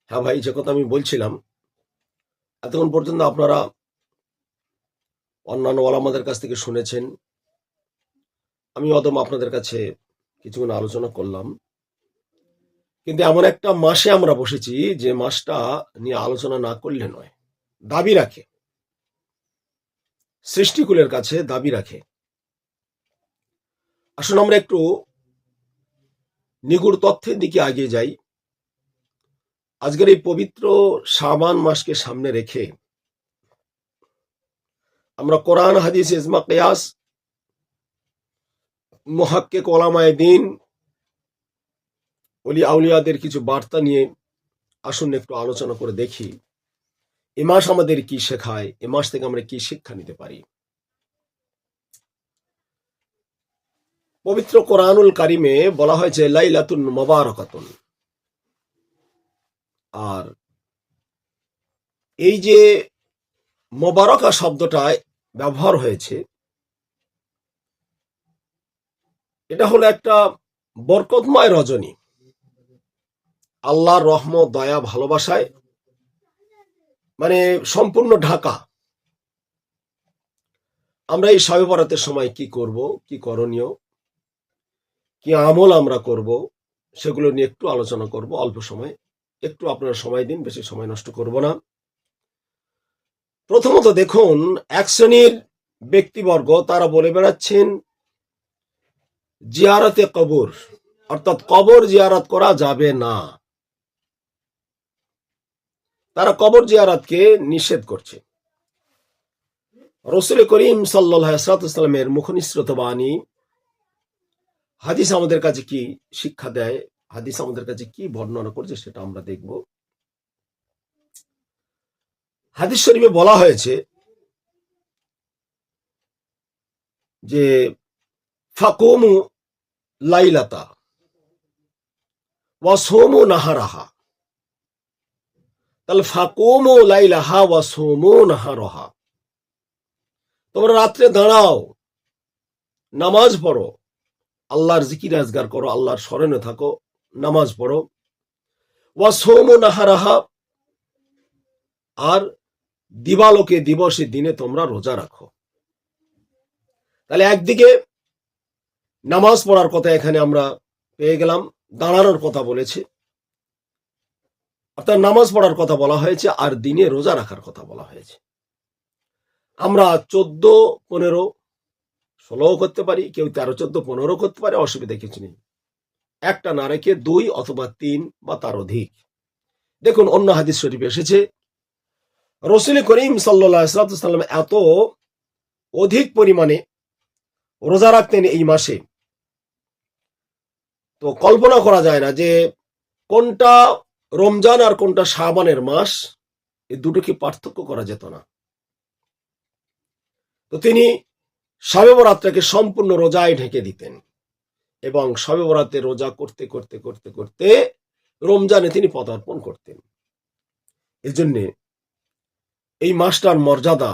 হ্যাঁ ভাই, যে কথা আমি বলছিলাম, এতক্ষণ পর্যন্ত আপনারা অন্যান্য ওলামাদের কাছ থেকে শুনেছেন। আমি আপনাদের কাছে কিছুক্ষণ আলোচনা করলাম। কিন্তু এমন একটা মাসে আমরা বসেছি যে মাসটা নিয়ে আলোচনা না করলে নয়। দাবি রাখে, সৃষ্টিকুলের কাছে দাবি রাখে। আসুন আমরা একটু নিগুড় তথ্যের দিকে এগিয়ে যাই। আজকের এই পবিত্র শাবান মাসকে সামনে রেখে আমরা কোরআন, হাদিস, ইজমা, কিয়াস, মুহাক্কিক ওলামায়ে দ্বীন, ওলি আউলিয়াদের কিছু বার্তা নিয়ে আসুন একটু আলোচনা করে দেখি এ মাস আমাদের কি শেখায়, এ মাস থেকে আমরা কি শিক্ষা নিতে পারি। পবিত্র কোরআনুল কারিমে বলা হয়েছে লাইলাতুন মুবারাকাতুন। আর এই যে মোবারকা শব্দটায় ব্যবহার হয়েছে, এটা হলো একটা বরকতময় রজনী, আল্লাহর রহমত, দয়া, ভালোবাসায় মানে সম্পূর্ণ ঢাকা। আমরা এই শবে বরাতের সময় কি করব, কি করণীয়, কি আমল আমরা করব, সেগুলো নিয়ে একটু আলোচনা করব অল্প সময়। একটু আপনারা সময় দিন, বেশি সময় নষ্ট করব না। প্রথমত দেখুন, এক শ্রেণীর ব্যক্তিবর্গ তারা বলে বেড়াচ্ছেন জিয়ারতে কবর, অর্থাৎ কবর জিয়ারত করা যাবে না। তারা কবর জিয়ারতকে নিষেধ করছে। রাসূল করিম সাল্লাল্লাহু আলাইহি ওয়াসাল্লামের মুখনিসৃত বাণী, হাদিস আমাদের কাছে কি শিক্ষা দেয়, হাদিস আমাদের কাছে কি বর্ণনা করছে, সেটা আমরা দেখব। হাদিস শরীফে বলা হয়েছে যে ফাকুমু লাইলাতা ওয়া সুমু নাহারাহা। তাহলে ফাকুমু লাইলাহা ওয়া সুমু নাহারাহা, তোমরা রাত্রে দাঁড়াও, নামাজ পড়ো, আল্লাহর জিকির আজগার করো, আল্লাহর স্মরণে থাকো, নামাজ পড়ো। ওয়া সুমু নাহারাহা, আর দিবালোকে দিবসে দিনে তোমরা রোজা রাখো। তাহলে একদিকে নামাজ পড়ার কথা এখানে আমরা পেয়ে গেলাম, দাঁড়ানোর কথা বলেছে, অর্থাৎ নামাজ পড়ার কথা বলা হয়েছে, আর দিনে রোজা রাখার কথা বলা হয়েছে। আমরা 14, 15, 16 করতে পারি, কেউ 13, 14, 15 করতে পারে, অসুবিধা কিছু নেই। একটা না রেখে 2 অথবা 3 বা তার অধিক। দেখুন, অন্য হাদিস শরীফে এসেছে রাসূল করিম সাল্লাল্লাহু আলাইহি ওয়াসাল্লাম এত অধিক পরিমাণে রোজা রাখতেন এই মাসে, তো কল্পনা করা যায় না যে কোনটা রমজান আর কোনটা শাবানের মাস, এই দুটোকে পার্থক্য করা যেত না। তো তিনি শবে বরাতটাকে সম্পূর্ণ রোজায় ঢেকে দিতেন, এবং শবে বরাতে রোজা করতে করতে করতে করতে রমজানে তিনি পদার্পণ করতেন। এজন্যে এই মাসটার মর্যাদা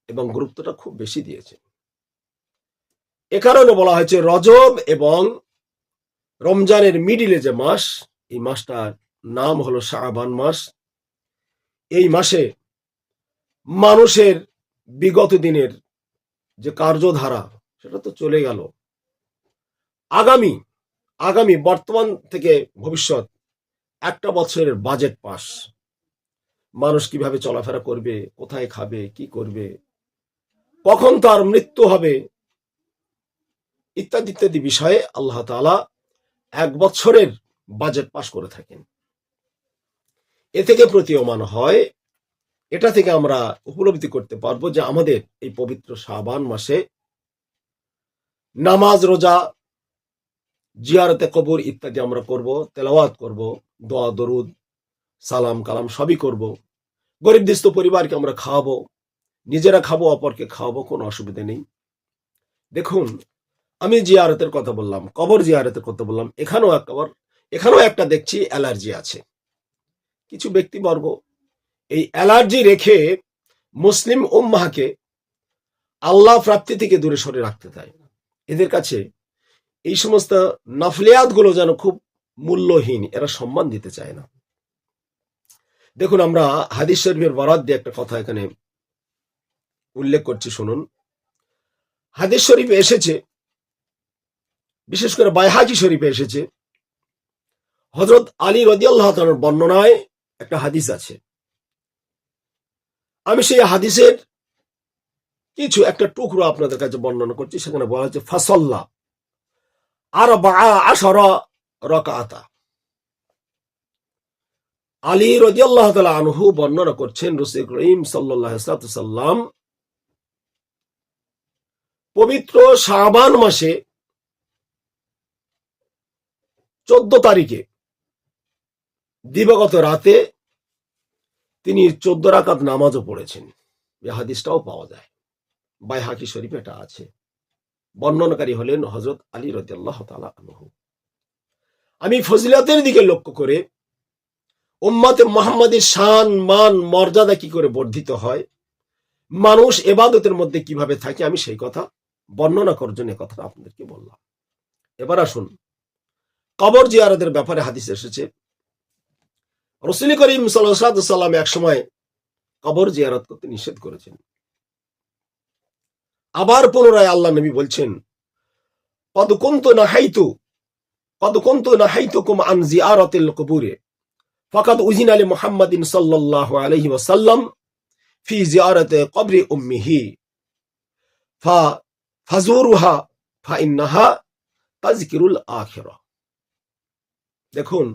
এবং গুরুত্বটা খুব বেশি দিয়েছেন। এ কারণে বলা হয়েছে রজব এবং রমজানের মিডিলে যে মাস, এই মাসটার নাম হলো শাবান মাস। এই মাসে মানুষের বিগত দিনের যে কার্যধারা, সেটা তো চলে গেল। আগামী বর্তমান থেকে ভবিষ্যৎ একটা বছরের বাজেট পাস, মানুষ কিভাবে চলাফেরা করবে, কোথায় খাবে, কি করবে, কখন তার মৃত্যু হবে, ইত্যাদি ইত্যাদি বিষয়ে আল্লাহ তাআলা 1 বছরের বাজেট পাস করে থাকেন। এ থেকে প্রতীয়মান হয়, এটা থেকে আমরা উপলব্ধি করতে পারবো যে আমাদের এই পবিত্র শাবান মাসে নামাজ, রোজা, জিয়ারতে কবর ইত্যাদি আমরা করব, তেলাওয়াত করব, দোয়া দরুদ, সালাম কালাম সবই করব। গরিব দুস্থ পরিবারকে আমরা খাওয়াবো, নিজেরা খাবো, অপরকে খাওয়াবো, কোনো অসুবিধা নেই। দেখুন, আমি জিয়ারতের কথা বললাম, কবর জিয়ারতের কথা বললাম, এখানেও একটা দেখছি অ্যালার্জি আছে। কিছু ব্যক্তিবর্গ এই অ্যালার্জি রেখে মুসলিম উম্মাহকে আল্লাহ প্রাপ্তি থেকে দূরে সরে রাখতে চায়। এদের কাছে এই সমস্ত নফলিয়াত গুলো যেন খুব মূল্যহীন, এরা সম্মান দিতে চায় না। দেখুন, আমরা হাদিস শরীফের বরাত দিয়ে একটা কথা এখানে উল্লেখ করছি, শুনুন। হাদিস শরীফে এসেছে, বিশেষ করে বাইহাকি শরীফে এসেছে, হযরত আলী রাদিয়াল্লাহু তাআলার বর্ণনায় একটা হাদিস আছে। আমি সেই হাদিসের কিছু একটা টুকরো আপনাদের কাছে বর্ণনা করছি। সেখানে বলা হচ্ছে ফাসাল্লা আরবাআ আশারা রাকাতা। আলী রাদিয়াল্লাহু তাআলা আনহু বর্ণনা করছেন, রাসূল করিম সাল্লাল্লাহু আলাইহি ওয়াসাল্লাম পবিত্র শাবান মাসে 14 তারিখে দিবাগত রাতে তিনি 14 রাকাত নামাজও পড়েছেন। এই হাদিসটাও পাওয়া যায়, বাইহাকি শরীফে এটা আছে। বর্ণনাকারী হলেন হযরত আলী রাদিয়াল্লাহু তাআলা আনহু। আমি ফজিলতের দিকে লক্ষ্য করে উম্মতে মুহাম্মাদের শান, মান, মর্যাদা কি করে বর্ধিত হয়, মানুষ ইবাদতের মধ্যে কিভাবে থাকে, আমি সেই কথা বর্ণনা করার জন্য কথাটা আপনাদেরকে বললাম। এবার আসুন, কবর জিয়ারতের ব্যাপারে হাদিস এসেছে। রাসূল করিম সাল্লাল্লাহু আলাইহি ওয়াসাল্লাম এক সময় কবর জিয়ারত করতে নিষেধ করেছেন। আবার পুনরায় আল্লাহ নবী বলছেন, কদ কুনতু নাহাইতুকুম আন জিয়ারাতিল কুবুরে ফাকাদ উযিনা লি মুহাম্মাদিন সাল্লাল্লাহু আলাইহি ওয়াসাল্লাম ফি জিয়ারাতি কবরি উম্মিহি ফাজুরুহা ফাইন্নাহা তাযকিরুল আখিরাহ। দেখুন,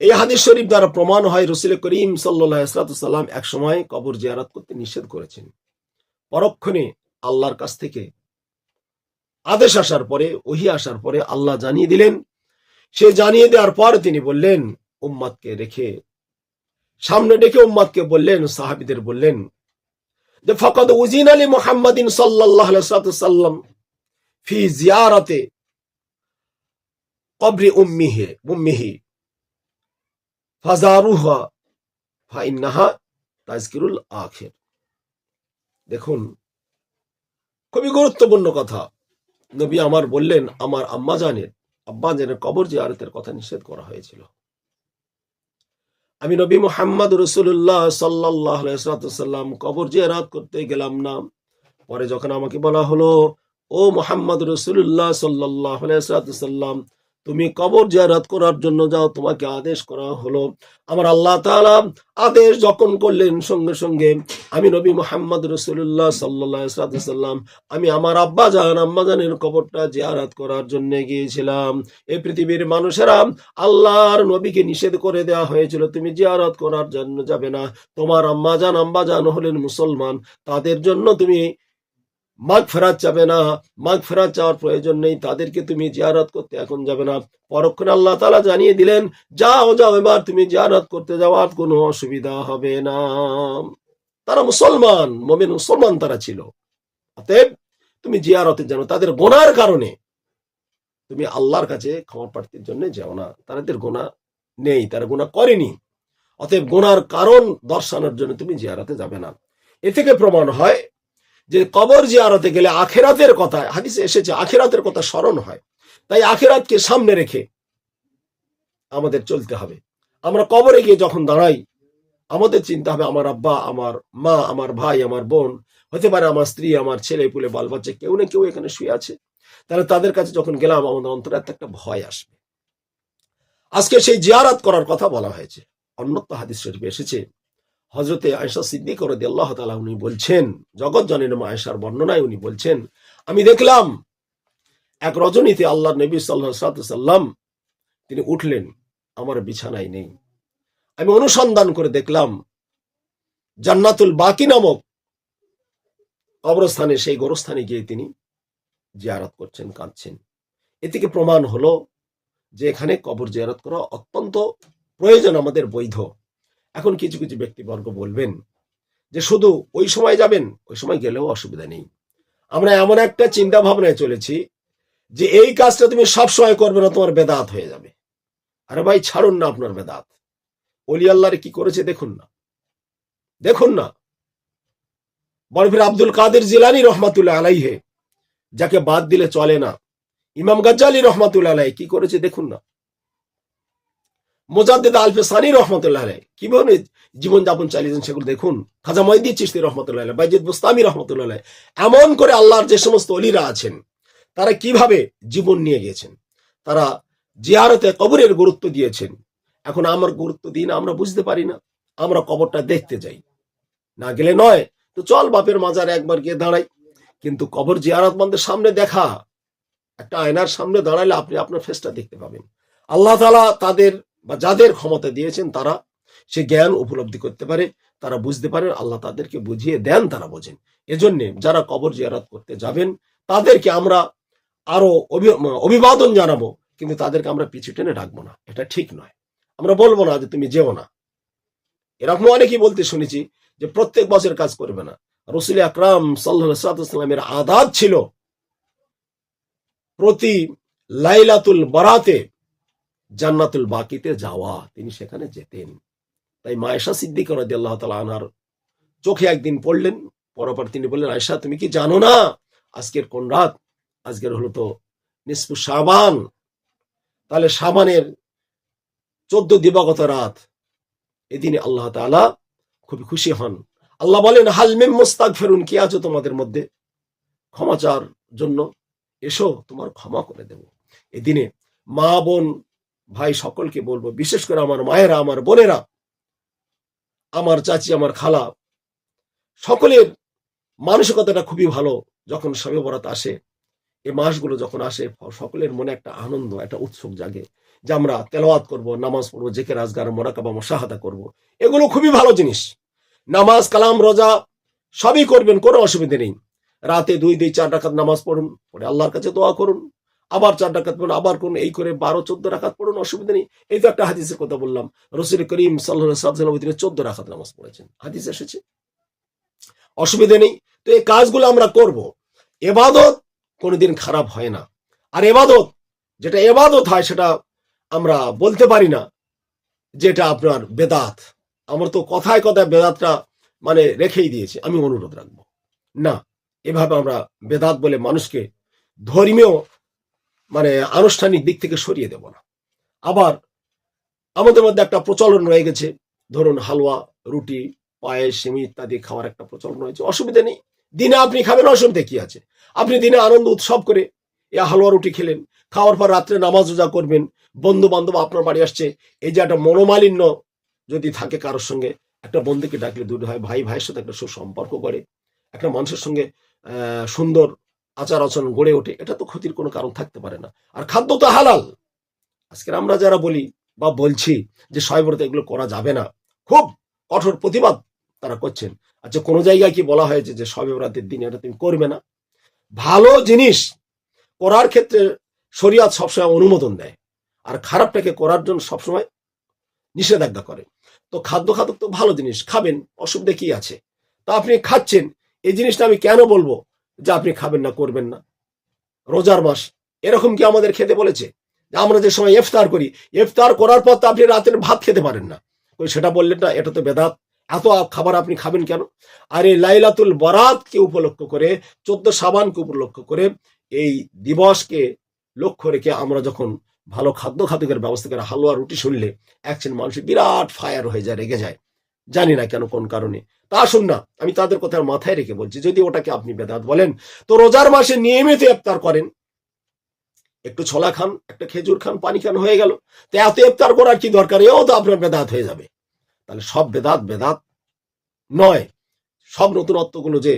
এই হাদিস শরীফ দ্বারা প্রমাণ হয় রাসূল করিম সাল্লাল্লাহু আলাইহি ওয়াসাল্লাম এক সময় কবর জিয়ারত করতে নিষেধ করেছেন। পরক্ষণে আল্লাহর কাছ থেকে আদেশ আসার পরে, ওহী আসার পরে আল্লাহ জানিয়ে দিলেন। সে জানিয়ে দেওয়ার পর তিনি বললেন, উম্মতকে রেখে সামনে ডেকে উম্মতকে বললেন, সাহাবীদের বললেন যে ফাকাদ উযিনা লি মুহাম্মাদিন সাল্লাল্লাহু আলাইহি ওয়াসাল্লাম ফি জিয়ারাতি কবরি উম্মিহি ফাজারুহা ফাইন্নাহা তাযকিরুল আখির। দেখুন, খুবই গুরুত্বপূর্ণ কথা। নবী আমার বললেন, আমার আব্বাজানের কবর জিয়ারতের কথা নিষেধ করা হয়েছিল। আমি নবী মুহাম্মদ রাসূলুল্লাহ সাল্লাল্লাহু আলাইহি ওয়াসাল্লাম কবর জিয়ারত করতে গেলাম না। পরে যখন আমাকে বলা হলো, ও মুহাম্মদ রাসূলুল্লাহ সাল্লাল্লাহু আলাইহি ওয়াসাল্লাম, তুমি কবর জিয়ারত করার জন্য যাও, তোমাকে আদেশ করা হলো। আমার আল্লাহ তাআলা আদেশ যখন করলেন, সঙ্গে সঙ্গে আমি নবী মুহাম্মদ রাসূলুল্লাহ সাল্লাল্লাহু আলাইহি ওয়াসাল্লাম আমি আমার আম্মাজানের কবরটা জিয়ারত করার জন্য গিয়েছিলাম। এই পৃথিবীর মানুষেরা আল্লাহর নবীকে নিষেধ করে দেওয়া হয়েছিল, তুমি জিয়ারত করার জন্য যাবে না। তোমার আম্মাজান হলেন মুসলমান, তাদের জন্য তুমি মাগফিরাত চাবে না, মাগফিরাত চাওয়ার প্রয়োজন নেই, তাদেরকে তুমি জিয়ারত করতে এখন যাবে না। পরক্ষণে আল্লাহ তাআলা জানিয়ে দিলেন, যাও এবার তুমি জিয়ারত করতে যাওয়ার কোনো অসুবিধা হবে না। তারা মুসলমান, মুমিন মুসলমান তারা ছিল। অতএব তুমি জিয়ারতে জানো, তাদের গুনার কারণে তুমি আল্লাহর কাছে ক্ষমা প্রার্থীর জন্য যাও না। তাদের গুনাহ নেই, তারা গুনাহ করেনি। অতএব গুনার কারণ দর্শানোর জন্য তুমি জিয়ারতে যাবে না। এ থেকে প্রমাণ হয় যে কবর জিয়ারতে গেলে আখিরাতের কথা, হাদিসে এসেছে, আখিরাতের কথা স্মরণ হয়। তাই আখিরাতকে সামনে রেখে আমাদের চলতে হবে। আমরা কবরে গিয়ে যখন দাঁড়াই, আমাদের চিন্তা হবে আমার আব্বা, আমার মা, আমার ভাই, আমার বোন, হতে পারে আমার স্ত্রী, আমার ছেলে পুলে, বাল বাচ্চা, কেউ না কেউ এখানে শুয়ে আছে। তাহলে তাদের কাছে যখন গেলাম, আমাদের অন্তরে একটা ভয় আসবে। আজকে সেই জিয়ারত করার কথা বলা হয়েছে। অন্যত্র হাদিস শরীফে এসেছে, হযরতে আয়েশা সিদ্দিকা রাদিয়াল্লাহু তাআলা উনি বলছেন, জগৎ জননী মা আয়েশার বর্ণনায় উনি বলছেন, আমি দেখলাম এক রজনীতে আল্লাহর নবী সাল্লাল্লাহু আলাইহি ওয়াসাল্লাম তিনি উঠলেন, আমার বিছানায় নেই। আমি অনুসন্ধান করে দেখলাম জান্নাতুল বাকি নামক কবরস্থানে, সেই গোরস্থানে গিয়ে তিনি জিয়ারত করছেন, কাঁদছেন। এ থেকে প্রমাণ হলো যে এখানে কবর জিয়ারত করা অত্যন্ত প্রয়োজন, আমাদের বৈধ। এখন কিছু কিছু ব্যক্তিবর্গ বলবেন যে শুধু ওই সময় যাবেন, ওই সময় গেলেও অসুবিধা নেই। আমরা এমন একটা চিন্তা ভাবনায় চলেছি যে এই কাজটা তুমি সব সময় করবে না, তোমার বেদাত হয়ে যাবে। আরে ভাই, ছাড়ুন না আপনার বেদাত। ওলি আল্লাহর কি করেছে দেখুন না। বরফির আব্দুল কাদের জিলানী রহমাতুল্লাহ আলাইহি, যাকে বাদ দিলে চলে না, ইমাম গাজ্জালী রহমাতুল্লাহ আলাইহি কি করেছে দেখুন না। মুজাদ্দিদ আলফে সানি রহমতুল্লাহ আলাইহি কিভাবে জীবনযাপন চালিয়েছেন সেগুলো দেখুন। খাজা মঈনুদ্দিন চিশতি রহমতুল্লাহ আলাইহি, বাইজিদ বুস্তামি রহমতুল্লাহ আলাইহি, এমন করে আল্লাহর যে সমস্ত ওলিরা আছেন তারা কিভাবে জীবন নিয়ে গিয়েছেন, তারা জিয়ারতে কবরের গুরুত্ব দিয়েছেন। এখন আমার গুরুত্ব দিই না, আমরা বুঝতে পারি না, আমরা কবরটা দেখতে যাই, না গেলে নয় তো চল বাপের মাজারে একবার গিয়ে দাঁড়াই। কিন্তু কবর জিয়ারতমন্দের সামনে দেখা, একটা আয়নার সামনে দাঁড়ালে আপনি আপনার ফেসটা দেখতে পাবেন। আল্লাহ তাআলা তাদের বা যাদের ক্ষমতা দিয়েছেন তারা সে জ্ঞান উপলব্ধি করতে পারে, তারা বুঝতে পারেন, আল্লাহ তাদেরকে বুঝিয়ে দেন, তারা বোঝেন। এজন্য যারা কবর জিয়ারত করতে যাবেন তাদেরকে আমরা আরো অভিবাদন জানাবো, কিন্তু তাদেরকে আমরা পিছু টেনে রাখবো না, এটা ঠিক নয়। আমরা বলবো না যে তুমি যেও না। এরকম অনেকেই বলতে শুনেছি যে প্রত্যেক বছর কাজ করবে না। রাসূল আকরাম সাল্লাল্লাহু আলাইহি ওয়াসাল্লামের আদাত ছিল প্রতি লাইলাতুল বারাতে জান্নাতুল বাকিতে যাওয়া, তিনি সেখানে যেতেন। তাই মা আয়েশা সিদ্দিকা রাদিয়াল্লাহু তাআলা আনহার চোখে একদিন পড়লেন, পরপর তিনি বললেন, আয়েশা তুমি কি জানো না আজকের কোন রাত? আজকের হলো তো নিসফু শাবান, তাহলে শাবানের 14 দিবাগত রাত। এদিনে আল্লাহ তাআলা খুবই খুশি হন। আল্লাহ বলেন, হাল মিন মুস্তাগফিরুন, কি আছো তোমাদের মধ্যে ক্ষমা চার জন্য? এসো, তোমার ক্ষমা করে দেব। এদিনে মা বোন ভাই সকলকে বলবো, বিশেষ করে আমার মায়েরা, আমার বোনেরা, আমার চাচি, আমার খালা, সকলের মানসিকতাটা খুবই ভালো। যখন শবে বরাত আসে, এই মাসগুলো যখন আসে, সকলের মনে একটা আনন্দ, একটা উৎসুক জাগে যে আমরা তেলাওয়াত করব, নামাজ পড়বো, জিকির আজগার, মুরাকাবা, মুশাহাদা করব। এগুলো খুবই ভালো জিনিস। নামাজ, কালাম, রোজা সবই করবেন, কোনো অসুবিধা নেই। রাতে 2-4 রাকাত নামাজ পড়ুন, পরে আল্লাহর কাছে দোয়া করুন, আবার 4 রাকাত পড়ুন, আবার করুন, এই করে 12-14 রাকাত পড়ুন, অসুবিধা নেই। এই তো একটা হাদিসের কথা বললাম, রাসূল করিম সাল্লাল্লাহু আলাইহি ওয়াসাল্লাম তিনি 14 রাকাত নামাজ পড়েছেন, হাদিস এসেছে, অসুবিধা নেই। তো এই কাজগুলো আমরা করব। ইবাদত কোনোদিন খারাপ হয় না। আর ইবাদত যেটা ইবাদত হয় সেটা আমরা বলতে পারি না যেটা আপনার বেদাত। আমরা তো কথায় কথায় বেদাতটা মানে রেখেই দিয়েছি। আমি অনুরোধ রাখবো না, এভাবে আমরা বেদাত বলে মানুষকে ধর্মীয় মানে আনুষ্ঠানিক দিক থেকে সরিয়ে দেব না। আবার আমাদের মধ্যে একটা প্রচলন রয়ে গেছে, ধরুন হালুয়া, রুটি, পায়েস, সিমি ইত্যাদি খাওয়ার একটা প্রচলন রয়েছে, অসুবিধা নেই। দিনে আপনি খাবেন, অসুবিধা কি আছে? আপনি দিনে আনন্দ উৎসব করে এ হালুয়া রুটি খেলেন, খাওয়ার পর রাত্রে নামাজ রোজা করবেন, বন্ধু বান্ধব আপনার বাড়ি আসছে, এই যে একটা মনোমালিন্য যদি থাকে কারোর সঙ্গে, একটা বন্ধুকে ডাকলে দূর হয়, ভাই ভাইয়ের সাথে একটা সুসম্পর্ক গড়ে, একটা মানুষের সঙ্গে সুন্দর আচার আচরণ গড়ে ওঠে, এটা তো ক্ষতির কোনো কারণ থাকতে পারে না। আর খাদ্য তো হালাল। আজকের আমরা যারা বলি বা বলছি যে শবে বরাতে এগুলো করা যাবে না, খুব কঠোর প্রতিবাদ তারা করছেন। আচ্ছা, কোন জায়গায় কি বলা হয়েছে যে শবে বরাতের দিন এটা তুমি করবে না? ভালো জিনিস করার ক্ষেত্রে শরিয়ত সবসময় অনুমোদন দেয়, আর খারাপটাকে করার জন্য সবসময় নিষেধাজ্ঞা করে। তো খাদ্য খাদক তো ভালো জিনিস, খাবেন, অসুবিধা কি আছে? তা আপনি খাচ্ছেন, এই জিনিসটা আমি কেন বলবো যে আপনি খাবেন না, করবেন না? রোজার মাস, এরকম কি আমাদের খেতে বলেছে? আমরা যে সময় ইফতার করি, ইফতার করার পর তো আপনি রাতের ভাত খেতে পারেন না, সেটা বললেন না, এটা তো বেদাত। এত খাবার আপনি খাবেন কেন? আর এই লাইলাতুল বরাতকে উপলক্ষ করে, 14 শাবানকে উপলক্ষ করে, এই দিবসকে লক্ষ্য রেখে আমরা যখন ভালো খাদ্য খাদ্যের ব্যবস্থা করে, হালুয়া রুটি শুনলে একজন মানুষ বিরাট ফায়ার হয়ে যায়, রেগে যায়, জানি না কেন, কোন কারণে। তা শুন না, আমি তাদের কথা মাথায় রেখে বলছি, যদি ওটাকে আপনি বেদাত বলেন, তো রোজার মাসে নিয়মিত ইফতার করেন, একটু ছোলা খান, একটা খেজুর খান, পানি খান, হয়ে গেল। তো এত ইফতার করার কি দরকার? এও তো আপনার বেদাত হয়ে যাবে। তাহলে সব বেদাত বেদাত নয়, সব নতুনত্বগুলো যে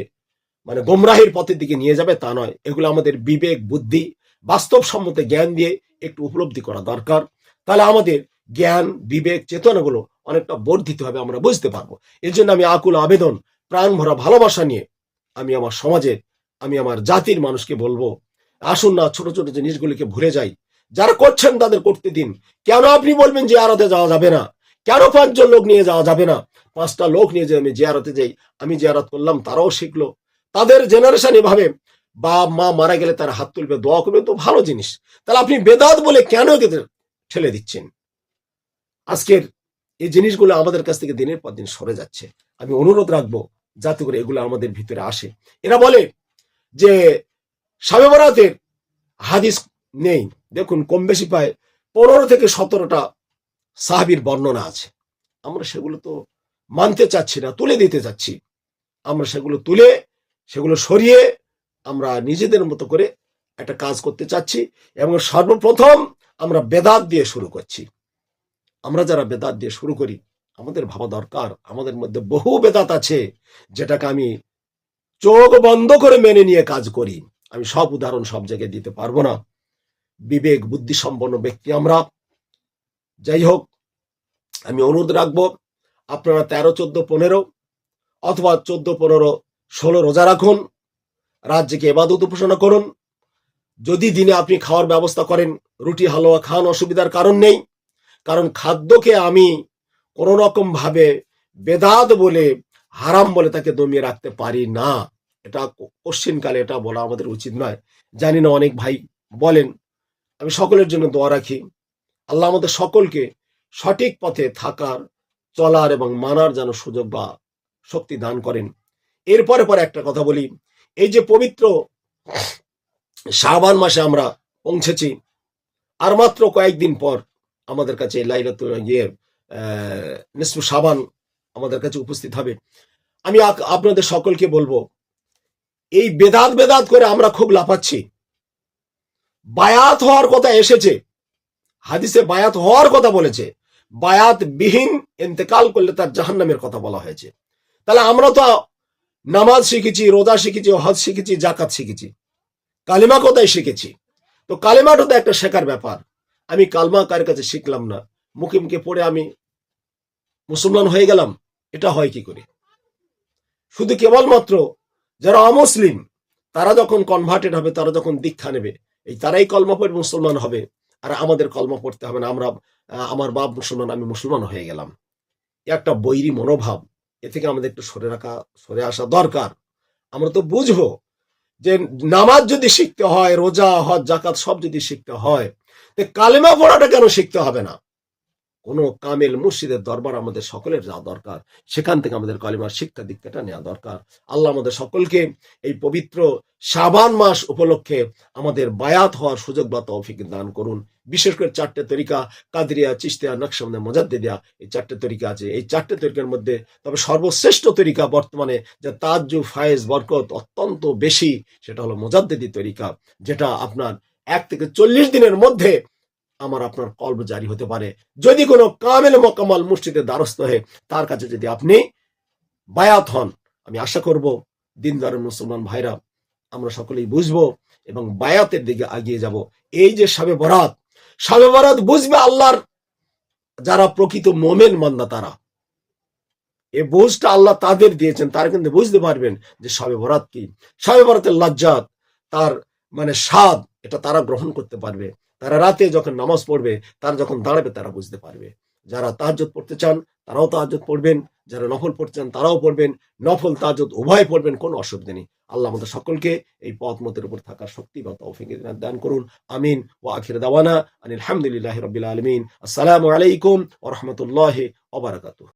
মানে গোমরাহির পথের দিকে নিয়ে যাবে তা নয়। এগুলো আমাদের বিবেক বুদ্ধি বাস্তবসম্মত জ্ঞান দিয়ে একটু উপলব্ধি করা দরকার। তাহলে আমাদের জ্ঞান বিবেক চেতনাগুলো অনেকটা বর্ধিত হবে, আমরা বুঝতে পারবো। এর জন্য আমি আকুল আবেদন, প্রাণ ভরা ভালোবাসা নিয়ে আমি আমার সমাজের, আমি আমার জাতির মানুষকে বলবো, আসুন না ছোট ছোট জিনিসগুলিকে ভুলে যাই। যারা করছেন তাদের করতে দিন। কেন আপনি বলবেন যে জিয়ারতে যাওয়া যাবে না? কেন 5 জন লোক নিয়ে যাওয়া যাবে না? 5টা লোক নিয়ে যে আমি জিয়ারতে যাই, আমি জিয়ারত করলাম, তারাও শিখলো, তাদের জেনারেশন এভাবে, বাপ মা মারা গেলে তার হাত তুলবে, দোয়া করবে, তো ভালো জিনিস। তাহলে আপনি বেদাত বলে কেন ঠেলে দিচ্ছেন? আজকের এই জিনিসগুলো আমাদের কাছ থেকে দিনের পর দিন সরে যাচ্ছে। আমি অনুরোধ রাখবো যাতে করে এগুলো আমাদের ভিতরে আসে। এরা বলে যে শবে বরাতের হাদিস নেই, দেখুন কম বেশি পায় 15 থেকে 17টা সাহাবীর বর্ণনা আছে, আমরা সেগুলো তো মানতে চাচ্ছি না, তুলে দিতে চাচ্ছি। আমরা সেগুলো সরিয়ে আমরা নিজেদের মতো করে একটা কাজ করতে চাচ্ছি, এবং সর্বপ্রথম আমরা বেদাত দিয়ে শুরু করছি। আমরা যারা বেদাত দিয়ে শুরু করি, আমাদের ভাবা দরকার আমাদের মধ্যে বহু বেদাত আছে যেটাকে আমি চোখ বন্ধ করে মেনে নিয়ে কাজ করি। আমি সব উদাহরণ সব জায়গায় দিতে পারবো না, বিবেক বুদ্ধি সম্পন্ন ব্যক্তি আমরা। যাই হোক, আমি অনুরোধ রাখবো, আপনারা 13, 14, 15 অথবা 14, 15, 16 রোজা রাখুন, রাত জেগে ইবাদত উপাসনা করুন। যদি দিনে আপনি খাওয়ার ব্যবস্থা করেন, রুটি হালুয়া খান, অসুবিধার কারণ নেই। কারণ খাদ্যকে আমি কোন রকম ভাবে বেদাত বলে, হারাম বলে তাকে দমিয়ে রাখতে পারি না। এটা কোশ্চিনকালে এটা বলা আমাদের উচিত নয়। জানি না অনেক ভাই বলেন, আমি সকলের জন্য দোয়া রাখি, আল্লাহ আমাদের সকলকে সঠিক পথে থাকার, চলার এবং মানার যেন সুযোগ বা শক্তি দান করেন। এরপরে পরে একটা কথা বলি, এই যে পবিত্র শাবান মাসে আমরা পৌঁছেছি, আর মাত্র কয়েকদিন পর আমাদের কাছে লাইলাতুল নিসফু শাবান আমাদের কাছে উপস্থিত হবে। আমি আপনাদের সকলকে বলবো, এই বেদাত করে আমরা খুব লাফাচ্ছি। বায়াত হওয়ার কথা এসেছে, হাদিসে বায়াত হওয়ার কথা বলেছে, বায়াত বিহীন ইন্তেকাল করলে তার জাহান্নামের কথা বলা হয়েছে। তাহলে আমরা তো নামাজ শিখেছি, রোজা শিখেছি, হজ শিখেছি, জাকাত শিখেছি, কালিমা কোথায় শিখেছি? তো কালিমাটা তো একটা শেখার ব্যাপার। আমি কালমা কার কাছে শিখলাম না, মুখে মুখে পড়ে আমি মুসলমান হয়ে গেলাম, এটা হয় কি করে? শুধু কেবলমাত্র যারা অমুসলিম তারা যখন কনভার্টেড হবে, তারা যখন দীক্ষা নেবে, এই তারাই কলমা পড়ে মুসলমান হবে, আর আমাদের কলমা পড়তে হবে না। আমরা আমার বাপ মুসলমান, আমি মুসলমান হয়ে গেলাম, একটা বৈরী মনোভাব। এ থেকে আমাদের একটু সরে আসা দরকার। আমরা তো বুঝবো যে নামাজ যদি শিখতে হয়, রোজা হজ জাকাত সব যদি শিখতে হয়, কালেমা পড়াটা কেন শিখতে হবে না? কোন কামেল মুর্শিদের দরবার আমাদের সকলের যাওয়া দরকার, সেখান থেকে আমাদের কালিমার শিক্ষা দীক্ষাটা নেওয়া দরকার। আল্লাহ আমাদের সকলকে এই পবিত্র শাবান মাস উপলক্ষে আমাদের বায়াত হওয়ার সুযোগ বা তৌফিক দান করুন। বিশেষ করে 4টে তরিকা, কাদরিয়া, চিশতিয়া, নকশবন্দি, মুজাদ্দিদিয়া, এই 4টে তরিকা আছে। এই 4টে তরিকার মধ্যে তবে সর্বশ্রেষ্ঠ তরিকা বর্তমানে যে তাজ্জু ফায়েজ বরকত অত্যন্ত বেশি, সেটা হলো মুজাদ্দিদি তরিকা, যেটা আপনার 1 থেকে 40 দিনের মধ্যে আমার আপনার কলব জারি হতে পারে, যদি কোনো কামেল মোকাম্মল মুর্শিদের দ্বারস্থ হয়ে তার কাছে যদি আপনি বায়াত হন। আমি আশা করব দিনদার মুসলমান ভাইরা আমরা সকলেই বুঝবো এবং বায়াতের দিকে এগিয়ে যাব। এই যে শবে বরাত বুঝবে আল্লাহর যারা প্রকৃত মোমেন বান্দা, তারা এই বুঝটা আল্লাহ তাদের দিয়েছেন, তারা কিন্তু বুঝতে পারবেন যে শবে বরাত কি, শবে বরাতের লজ্জাত, তার মানে স্বাদ, এটা তারা গ্রহণ করতে পারবে। তারা রাতে যখন নামাজ পড়বে, তারা যখন দাঁড়াবে, তারা বুঝতে পারবে। যারা তাহাজ্জুদ পড়তে চান তারাও তাহাজ্জুদ পড়বেন, যারা নফল পড়তে চান তারাও পড়বেন, নফল তাহাজ্জুদ উভয় পড়বেন, কোনো অসুবিধা নেই। আল্লাহ আমাদের সকলকে এই পথ মতের উপর থাকার শক্তি বা তৌফিক দান করুন। আমিন। ওয়া আখির দাওয়ানা আনিল হামদুলিল্লাহি রাব্বিল আলামিন। আসসালামু আলাইকুম ওয়া রাহমাতুল্লাহি ওয়া বারাকাতুহু।